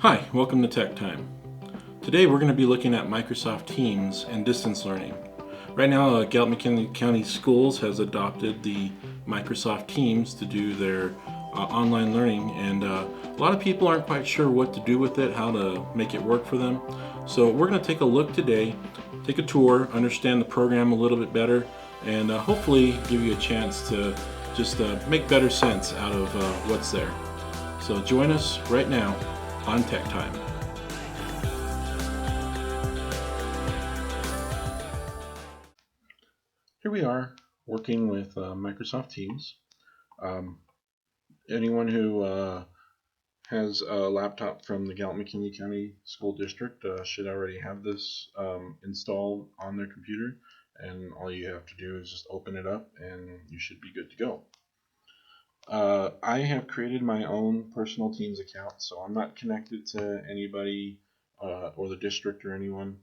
Hi, welcome to Tech Time. Today we're going to be looking at Microsoft Teams and distance learning. Right now, Gallup-McKinley County Schools has adopted the Microsoft Teams to do their online learning, and a lot of people aren't quite sure what to do with it, how to make it work for them. So we're going to take a look today, take a tour, understand the program a little bit better, and hopefully give you a chance to just make better sense out of what's there. So join us right now on Tech Time. Here we are working with Microsoft Teams. Um, Anyone who has a laptop from the Gallup-McKinley County School District should already have this installed on their computer, and all you have to do is just open it up and you should be good to go. I have created my own personal Teams account, so I'm not connected to anybody or the district or anyone.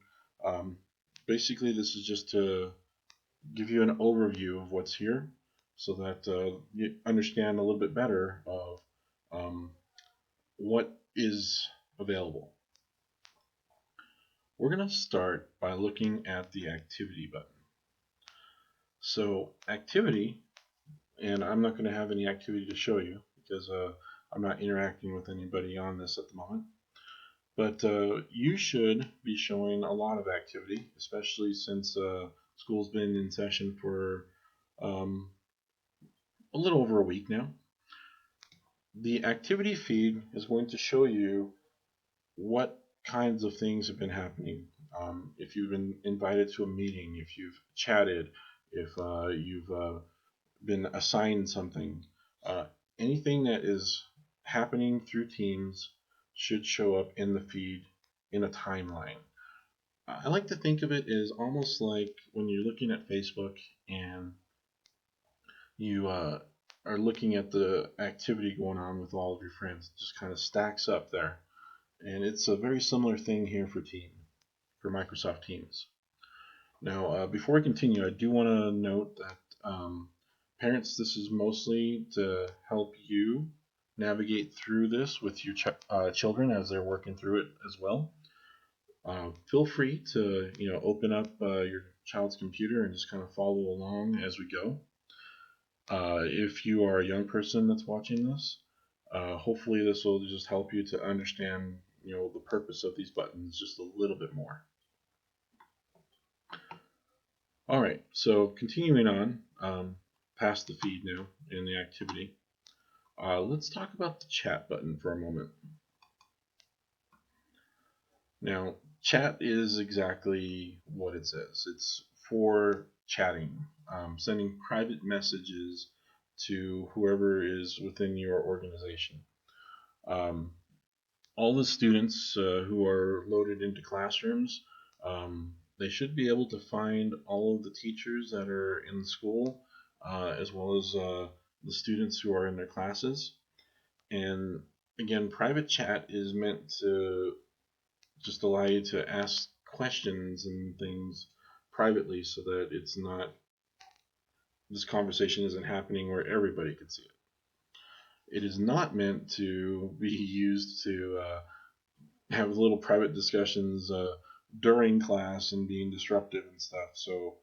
Um, Basically, this is just to give you an overview of what's here so that you understand a little bit better of um, what is available. We're going to start by looking at the activity button. So activity, and I'm not going to have any activity to show you because I'm not interacting with anybody on this at the moment. But you should be showing a lot of activity, especially since school's been in session for um, a little over a week now. The activity feed is going to show you what kinds of things have been happening. If you've been invited to a meeting, if you've chatted, if you've been assigned something, uh, anything that is happening through Teams should show up in the feed in a timeline. I like to think of it as almost like when you're looking at Facebook and you are looking at the activity going on with all of your friends. It just kind of stacks up there. And it's a very similar thing here for Microsoft Teams. Now, before I continue, I do want to note that parents, this is mostly to help you navigate through this with your children as they're working through it as well. Feel free to open up your child's computer and just kind of follow along as we go. If you are a young person that's watching this, hopefully this will just help you to understand, the purpose of these buttons just a little bit more. All right, so continuing on past the feed now in the activity, let's talk about the chat button for a moment. Now, chat is exactly what it says. It's for chatting, sending private messages to whoever is within your organization. Um, all the students who are loaded into classrooms, they should be able to find all of the teachers that are in the school, as well as the students who are in their classes. And again, private chat is meant to just allow you to ask questions and things privately so that it's not, this conversation isn't happening where everybody can see it. It is not meant to be used to have little private discussions during class and being disruptive and stuff. So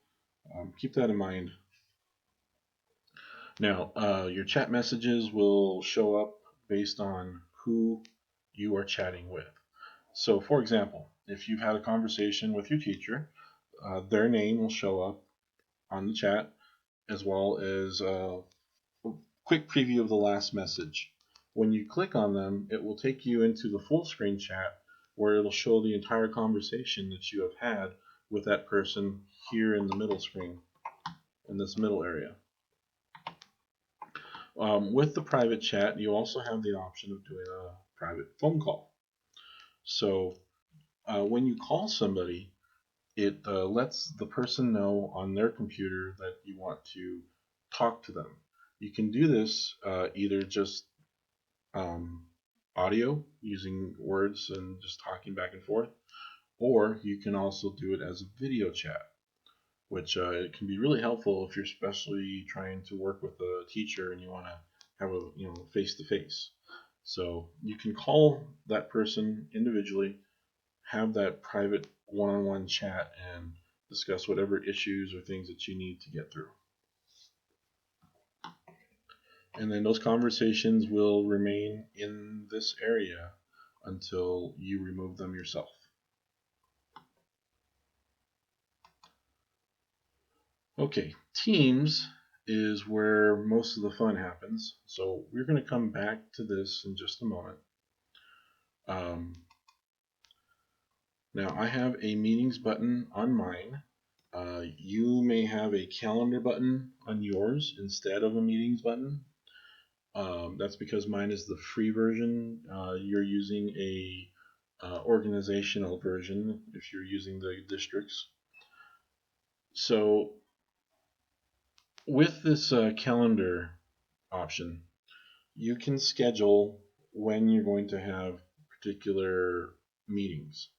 keep that in mind. Now, your chat messages will show up based on who you are chatting with. So, for example, if you've had a conversation with your teacher, their name will show up on the chat as well as a quick preview of the last message. When you click on them, it will take you into the full screen chat where it'll show the entire conversation that you have had with that person here in the middle screen, in this middle area. With the private chat, you also have the option of doing a private phone call. So when you call somebody, it lets the person know on their computer that you want to talk to them. You can do this either just audio using words and just talking back and forth, or you can also do it as a video chat, which it can be really helpful if you're especially trying to work with a teacher and you want to have a face to face. So you can call that person individually, have that private one-on-one chat, and discuss whatever issues or things that you need to get through. And then those conversations will remain in this area until you remove them yourself. Okay, Teams is where most of the fun happens. So we're going to come back to this in just a moment. Now I have a meetings button on mine. You may have a calendar button on yours instead of a meetings button. That's because mine is the free version. You're using a organizational version if you're using the districts. So with this calendar option, you can schedule when you're going to have particular meetings.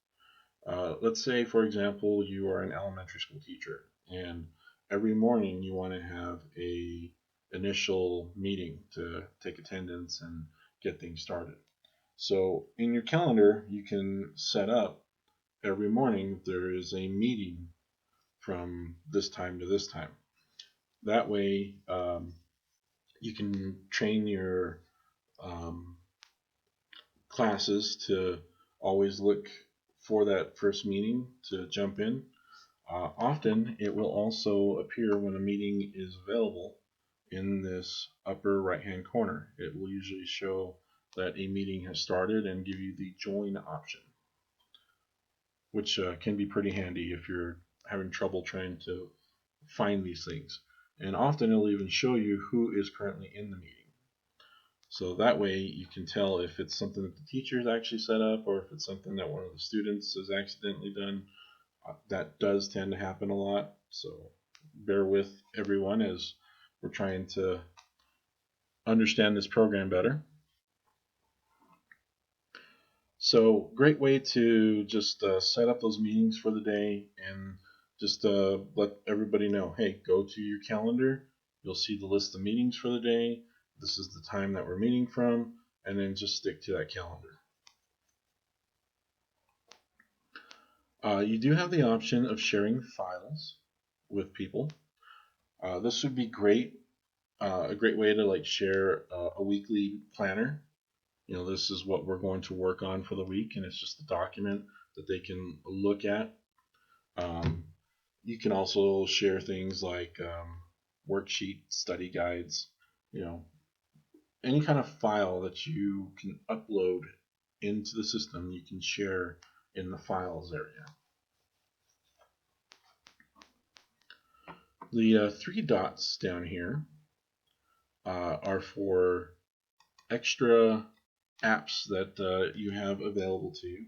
Let's say, for example, you are an elementary school teacher, and every morning you want to have a initial meeting to take attendance and get things started. So in your calendar, you can set up every morning there is a meeting from this time to this time. That way, you can train your um, classes to always look for that first meeting to jump in. Often it will also appear when a meeting is available in this upper right hand corner. It will usually show that a meeting has started and give you the join option, which can be pretty handy if you're having trouble trying to find these things. And often it'll even show you who is currently in the meeting. So that way you can tell if it's something that the teacher has actually set up or if it's something that one of the students has accidentally done. That does tend to happen a lot, so bear with everyone as we're trying to understand this program better. So great way to just set up those meetings for the day and just let everybody know, hey, go to your calendar. You'll see the list of meetings for the day. This is the time that we're meeting from, and then just stick to that calendar. You do have the option of sharing files with people. This would be great, a great way to like share a weekly planner. You know, this is what we're going to work on for the week, and it's just a document that they can look at. You can also share things like worksheets, study guides, you know, any kind of file that you can upload into the system, you can share in the files area. The three dots down here are for extra apps that you have available to you.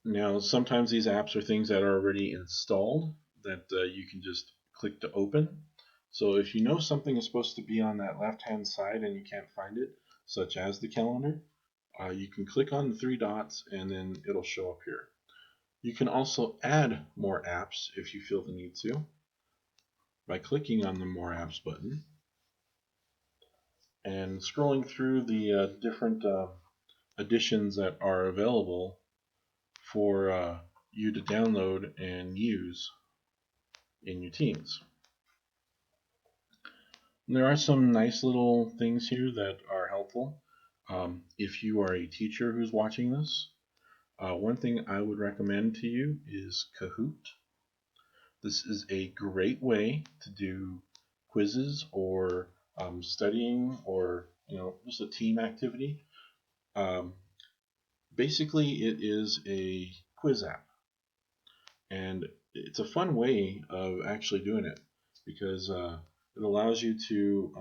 Now, sometimes these apps are things that are already installed that you can just click to open. So if you know something is supposed to be on that left-hand side and you can't find it, such as the calendar, you can click on the three dots and then it'll show up here. You can also add more apps if you feel the need to by clicking on the More Apps button and scrolling through the different additions that are available for you to download and use in your teams. And there are some nice little things here that are helpful. If you are a teacher who's watching this, one thing I would recommend to you is Kahoot. This is a great way to do quizzes or studying or just a team activity. Um, Basically, it is a quiz app, and it's a fun way of actually doing it because it allows you to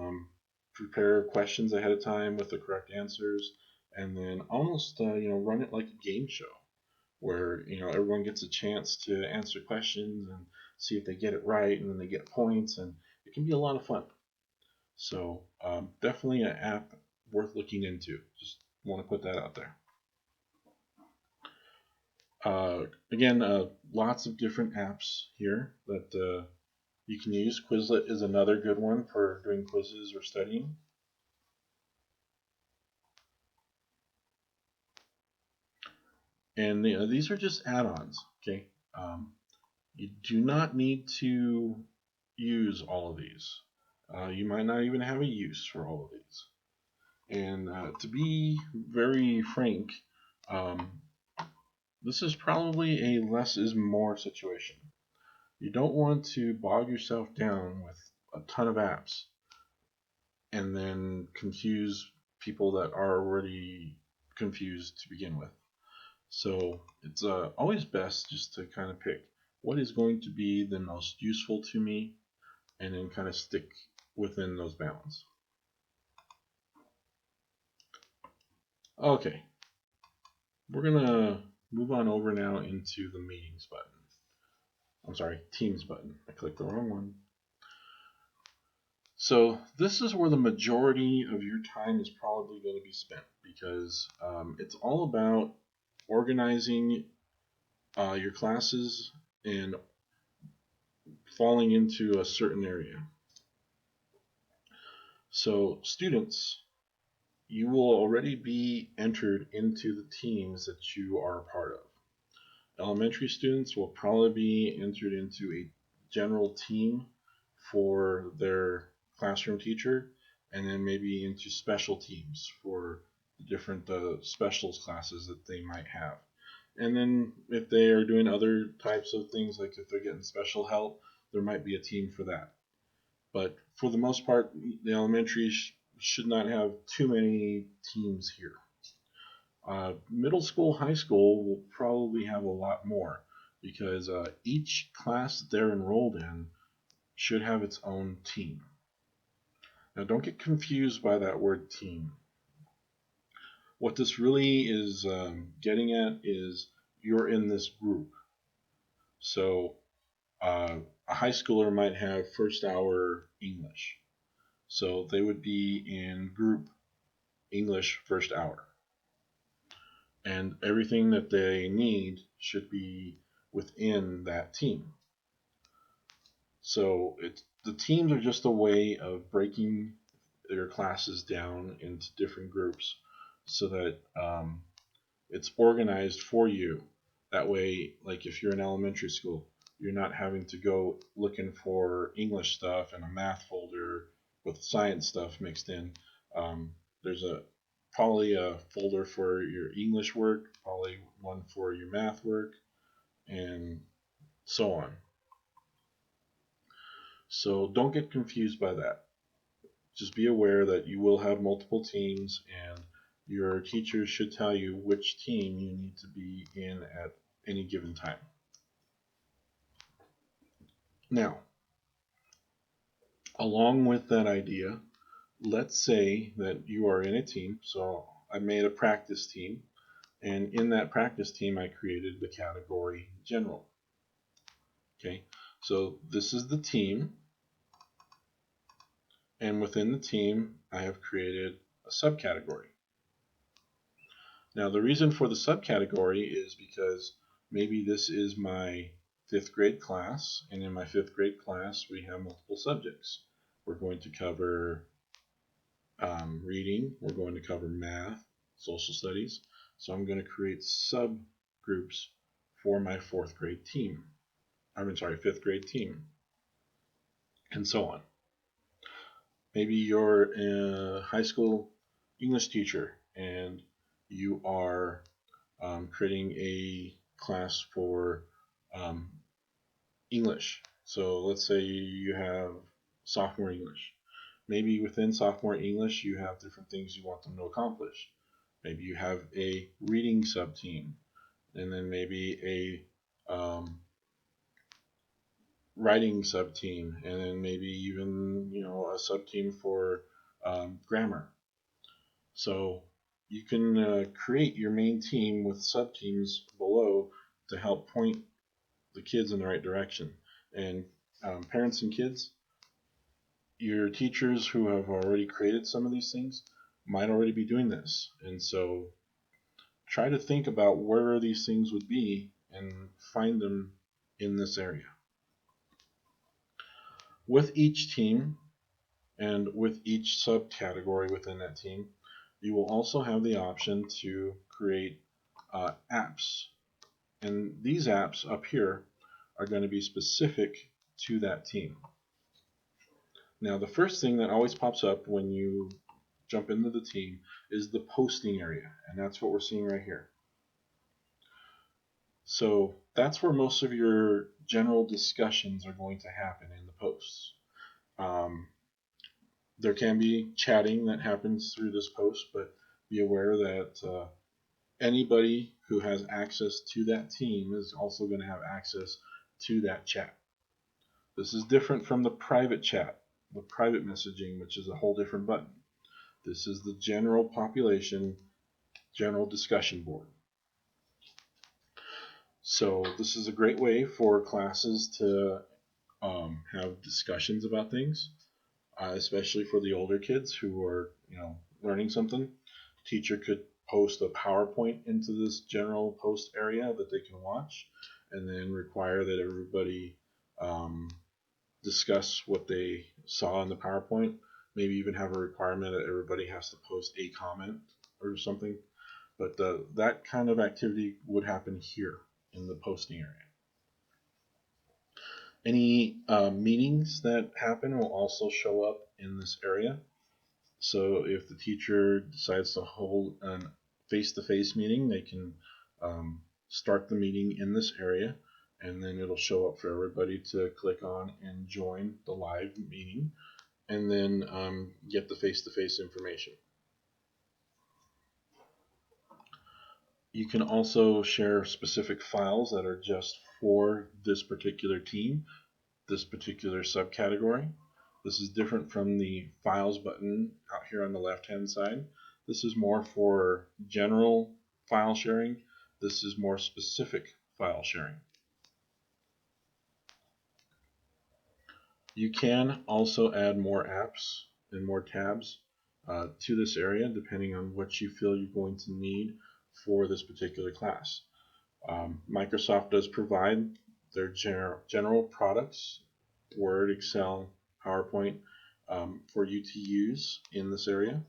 prepare questions ahead of time with the correct answers, and then almost run it like a game show where everyone gets a chance to answer questions and see if they get it right, and then they get points, and it can be a lot of fun. So definitely an app worth looking into. Just want to put that out there. Again, lots of different apps here that you can use. Quizlet is another good one for doing quizzes or studying. And these are just add-ons. Okay, you do not need to use all of these. You might not even have a use for all of these. And to be very frank, um, this is probably a less is more situation. You don't want to bog yourself down with a ton of apps and then confuse people that are already confused to begin with. So it's always best just to kind of pick what is going to be the most useful to me and then kind of stick within those bounds. Okay, we're gonna move on over now into the meetings button. I'm sorry, teams button. I clicked the wrong one. So this is where the majority of your time is probably going to be spent because it's all about organizing your classes and falling into a certain area. So students, you will already be entered into the teams that you are a part of. Elementary students will probably be entered into a general team for their classroom teacher, and then maybe into special teams for the different specials classes that they might have. And then if they are doing other types of things, like if they're getting special help, there might be a team for that. But for the most part, the elementary should not have too many teams here. Middle school, high school will probably have a lot more because each class that they're enrolled in should have its own team. Now, don't get confused by that word team. What this really is getting at is you're in this group. So, a high schooler might have first hour English. So, they would be in group English first hour. And everything that they need should be within that team. So the teams are just a way of breaking your classes down into different groups so that it's organized for you. That way, like if you're in elementary school, you're not having to go looking for English stuff in a math folder with science stuff mixed in. There's probably a folder for your English work, probably one for your math work, and so on. So don't get confused by that. Just be aware that you will have multiple teams, and your teachers should tell you which team you need to be in at any given time. Now, along with that idea, let's say that you are in a team. So I made a practice team, and in that practice team, I created the category general. Okay, so this is the team, and within the team, I have created a subcategory. Now, the reason for the subcategory is because maybe this is my fifth grade class, and in my fifth grade class, we have multiple subjects. We're going to cover reading, we're going to cover math, social studies. So I'm going to create subgroups for my fifth grade team, and so on. Maybe you're a high school English teacher and you are creating a class for um, English. So let's say you have sophomore English. Maybe within sophomore English, you have different things you want them to accomplish. Maybe you have a reading sub team, and then maybe a writing sub team, and then maybe even a sub team for grammar. So you can create your main team with sub teams below to help point the kids in the right direction. And parents and kids, your teachers who have already created some of these things might already be doing this. And so try to think about where these things would be and find them in this area. With each team and with each subcategory within that team, you will also have the option to create apps. And these apps up here are going to be specific to that team. Now, the first thing that always pops up when you jump into the team is the posting area, and that's what we're seeing right here. So that's where most of your general discussions are going to happen in the posts. There can be chatting that happens through this post, but be aware that anybody who has access to that team is also going to have access to that chat. This is different from the private chat, the private messaging, which is a whole different button. This is the general population, general discussion board. So this is a great way for classes to have discussions about things, especially for the older kids who are, learning something. Teacher could post a PowerPoint into this general post area that they can watch, and then require that everybody discuss what they saw in the PowerPoint. Maybe even have a requirement that everybody has to post a comment or something. But that kind of activity would happen here in the posting area. Any meetings that happen will also show up in this area. So if the teacher decides to hold a face-to-face meeting, they can start the meeting in this area, and then it'll show up for everybody to click on and join the live meeting, and then get the face-to-face information. You can also share specific files that are just for this particular team, this particular subcategory. This is different from the files button out here on the left hand side. This is more for general file sharing. This is more specific file sharing. You can also add more apps and more tabs to this area depending on what you feel you're going to need for this particular class. Microsoft does provide their general products, Word, Excel, PowerPoint, for you to use in this area.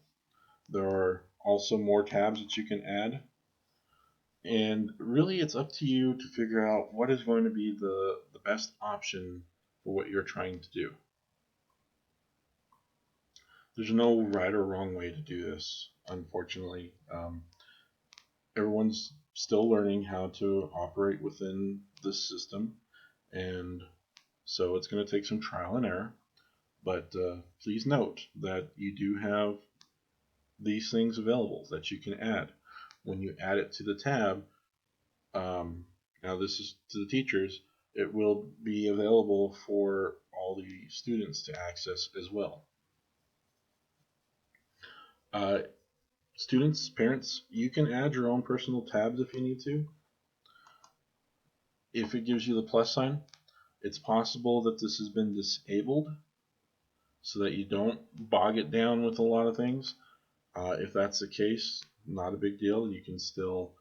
There are also more tabs that you can add, and really it's up to you to figure out what is going to be the best option for what you're trying to do. There's no right or wrong way to do this, unfortunately. Everyone's still learning how to operate within this system, and so it's going to take some trial and error. But please note that you do have these things available that you can add. When you add it to the tab, now this is to the teachers, it will be available for all the students to access as well. Students, parents, you can add your own personal tabs if you need to. If it gives you the plus sign, it's possible that this has been disabled so that you don't bog it down with a lot of things. If that's the case, not a big deal. You can still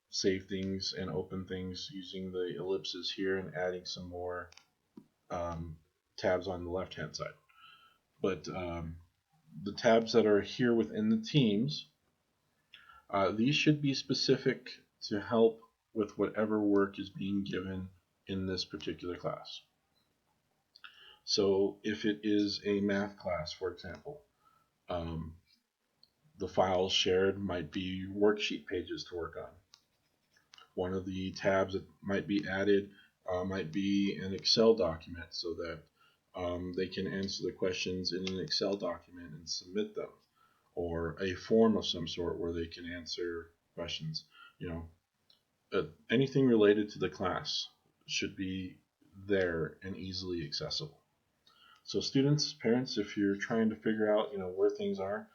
save things and open things using the ellipses here and adding some more tabs on the left hand side. But the tabs that are here within the teams, these should be specific to help with whatever work is being given in this particular class. So if it is a math class, for example, the files shared might be worksheet pages to work on. One of the tabs that might be added might be an Excel document so that they can answer the questions in an Excel document and submit them, or a form of some sort where they can answer questions. Anything related to the class should be there and easily accessible. So students, parents, if you're trying to figure out where things are,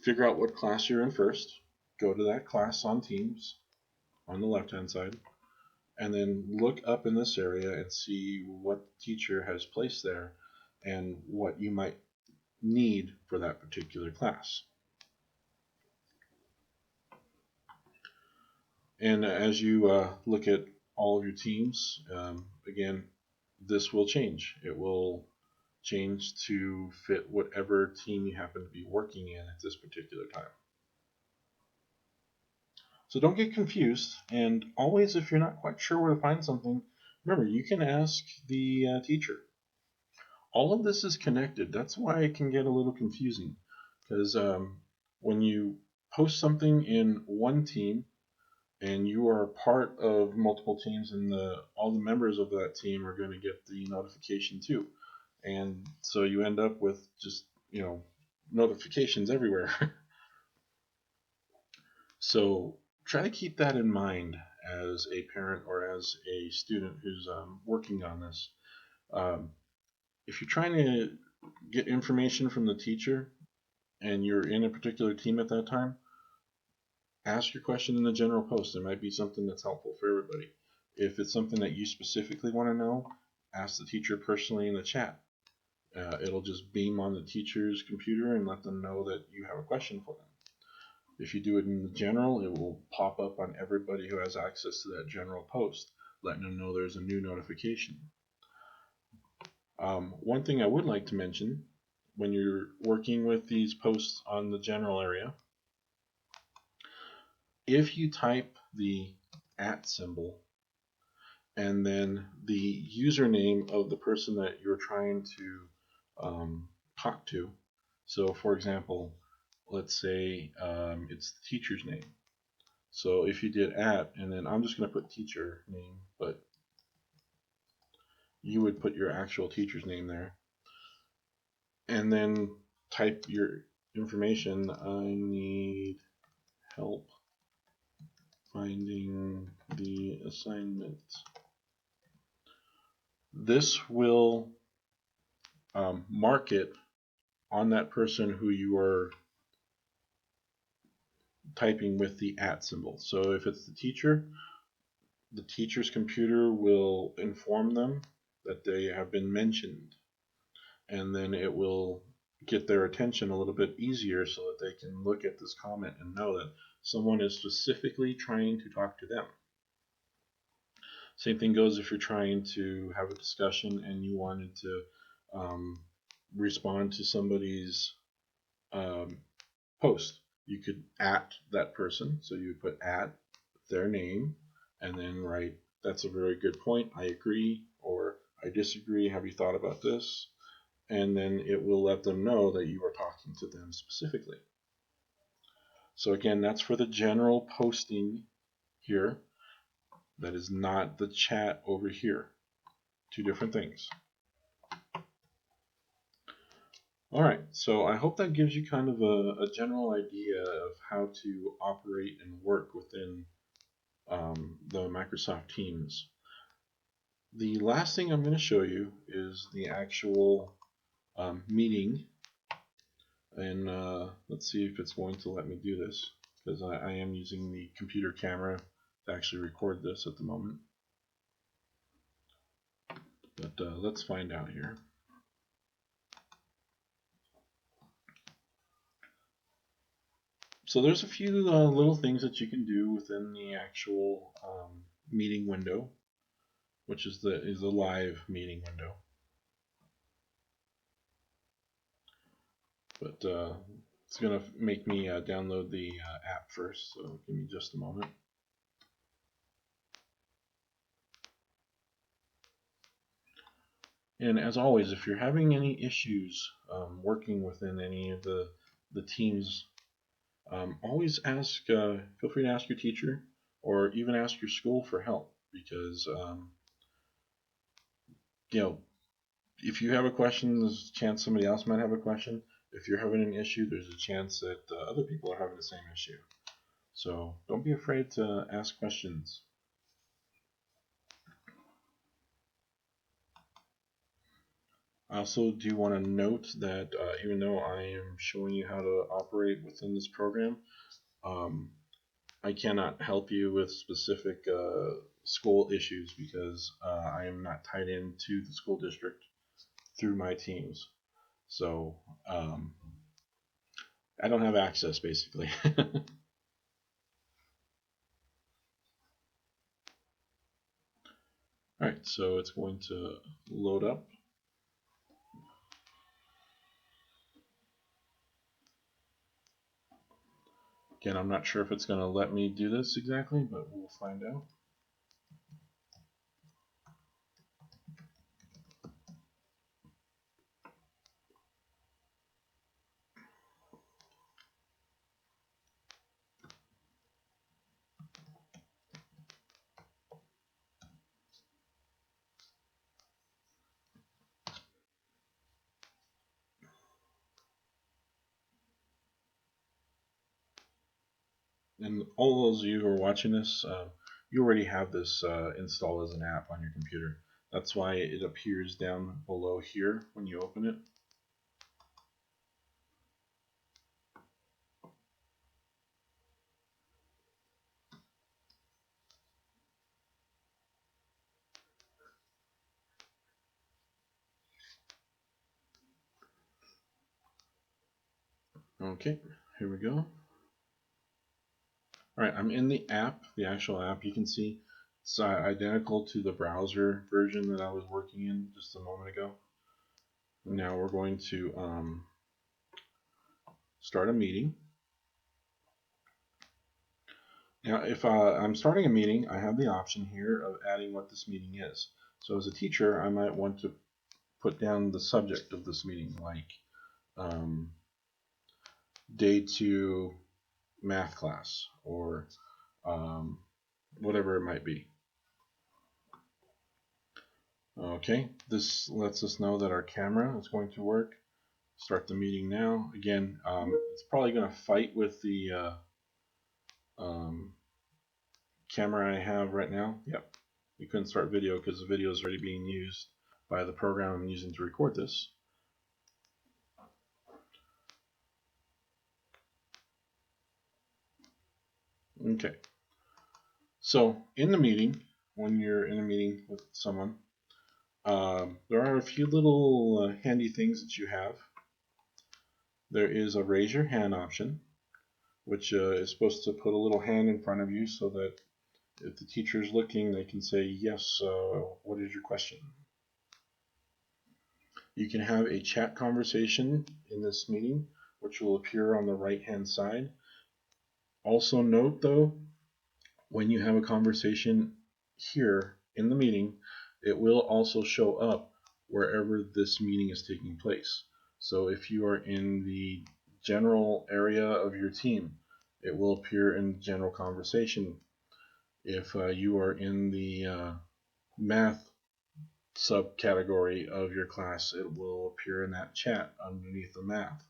figure out what class you're in first, go to that class on Teams on the left hand side, and then look up in this area and see what teacher has placed there and what you might need for that particular class. And as you look at all of your teams, again, this will change. It will change to fit whatever team you happen to be working in at this particular time. So don't get confused, and always, if you're not quite sure where to find something, remember, you can ask the teacher. All of this is connected. That's why it can get a little confusing, because when you post something in one team and you are part of multiple teams, and all the members of that team are going to get the notification too, and so you end up with just notifications everywhere. So try to keep that in mind as a parent or as a student who's working on this. Um, if you're trying to get information from the teacher and you're in a particular team at that time, ask your question in the general post. There might be something that's helpful for everybody. If it's something that you specifically want to know, ask the teacher personally in the chat. It'll just beam on the teacher's computer and let them know that you have a question for them. If you do it in the general, it will pop up on everybody who has access to that general post, letting them know there's a new notification. One thing I would like to mention, when you're working with these posts on the general area, if you type the @ symbol and then the username of the person that you're trying to talk to, so for example, let's say it's the teacher's name. So if you did @ and then I'm just going to put teacher name, but you would put your actual teacher's name there, and then type your information. I need help finding the assignment. This will mark it on that person who you are typing with the @ symbol. So if it's the teacher's computer will inform them that they have been mentioned, and then it will get their attention a little bit easier so that they can look at this comment and know that someone is specifically trying to talk to them. Same thing goes if you're trying to have a discussion and you wanted to respond to somebody's post. You could @ that person, so you would put @ their name and then write, "That's a very good point, I agree," or "I disagree, have you thought about this?" And then it will let them know that you are talking to them specifically. So again, that's for the general posting here. That is not the chat over here. Two different things. Alright, so I hope that gives you kind of a general idea of how to operate and work within the Microsoft Teams. The last thing I'm going to show you is the actual meeting, and let's see if it's going to let me do this, because I am using the computer camera to actually record this at the moment. But let's find out here. So there's a few little things that you can do within the actual meeting window, which is the live meeting window. But it's going to make me download the app first, so give me just a moment. And as always, if you're having any issues working within any of the teams, always ask, feel free to ask your teacher or even ask your school for help, because if you have a question, there's a chance somebody else might have a question. If you're having an issue, there's a chance that other people are having the same issue. So don't be afraid to ask questions. I also do want to note that even though I am showing you how to operate within this program, I cannot help you with specific school issues, because I am not tied into the school district through my teams. So I don't have access, basically. Alright, so it's going to load up. Again, I'm not sure if it's going to let me do this exactly, but we'll find out. And all those of you who are watching this, you already have this installed as an app on your computer. That's why it appears down below here when you open it. Okay, here we go. Alright, I'm in the app, the actual app. You can see it's identical to the browser version that I was working in just a moment ago. Now we're going to start a meeting. Now, if I'm starting a meeting, I have the option here of adding what this meeting is. So as a teacher, I might want to put down the subject of this meeting, like day 2 math class, or whatever it might be. Okay, this lets us know that our camera is going to work. Start the meeting now. Again, it's probably going to fight with the camera I have right now. Yep, we couldn't start video because the video is already being used by the program I'm using to record this. Okay, so in the meeting, when you're in a meeting with someone, there are a few little handy things that you have. There is a raise your hand option, which is supposed to put a little hand in front of you so that if the teacher is looking, they can say, yes, what is your question? You can have a chat conversation in this meeting, which will appear on the right-hand side. Also note, though, when you have a conversation here in the meeting, it will also show up wherever this meeting is taking place. So if you are in the general area of your team, it will appear in the general conversation. If you are in the math subcategory of your class, it will appear in that chat underneath the math.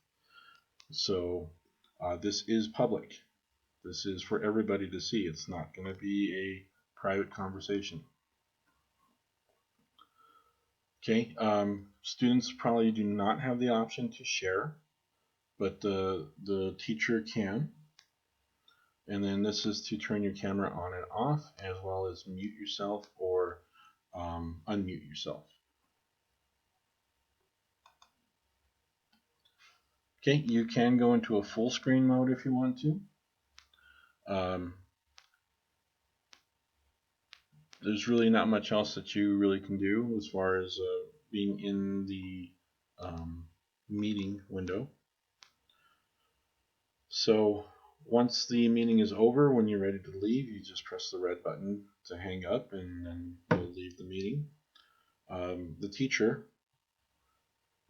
So this is public. This is for everybody to see. It's not going to be a private conversation. Okay, students probably do not have the option to share, but the teacher can. And then this is to turn your camera on and off, as well as mute yourself or unmute yourself. Okay, you can go into a full screen mode if you want to. There's really not much else that you really can do as far as being in the meeting window. So once the meeting is over, when you're ready to leave, you just press the red button to hang up, and then you'll leave the meeting. The teacher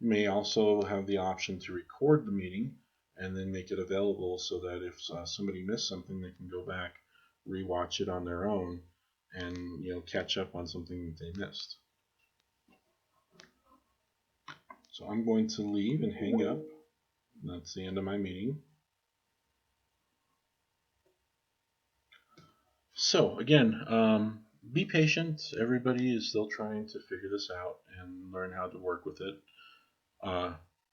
may also have the option to record the meeting and then make it available so that if somebody missed something, they can go back, rewatch it on their own, and catch up on something that they missed. So I'm going to leave and hang up. That's the end of my meeting. So again, be patient. Everybody is still trying to figure this out and learn how to work with it.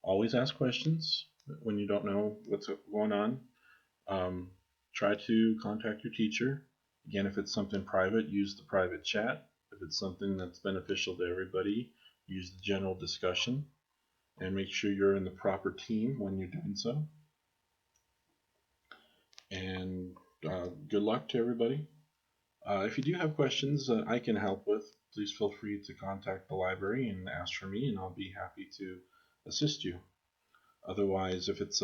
Always ask questions when you don't know what's going on. Try to contact your teacher. Again, if it's something private, use the private chat. If it's something that's beneficial to everybody, use the general discussion. And make sure you're in the proper team when you're doing so. And good luck to everybody. If you do have questions I can help with, please feel free to contact the library and ask for me, and I'll be happy to assist you. Otherwise, if it's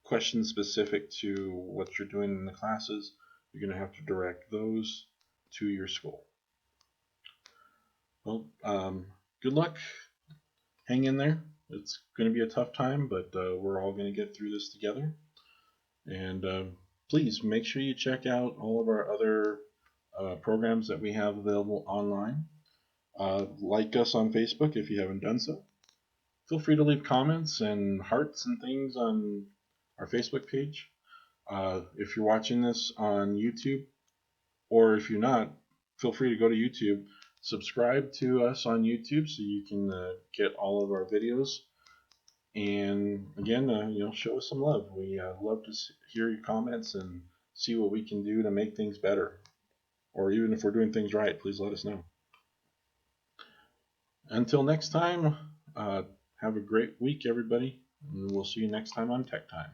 questions specific to what you're doing in the classes, you're going to have to direct those to your school. Well, good luck. Hang in there. It's going to be a tough time, but we're all going to get through this together. And please make sure you check out all of our other programs that we have available online. Like us on Facebook if you haven't done so. Feel free to leave comments and hearts and things on our Facebook page. If you're watching this on YouTube, or if you're not, feel free to go to YouTube. Subscribe to us on YouTube so you can get all of our videos. And again, show us some love. We love to hear your comments and see what we can do to make things better. Or even if we're doing things right, please let us know. Until next time, have a great week, everybody. And we'll see you next time on Tech Time.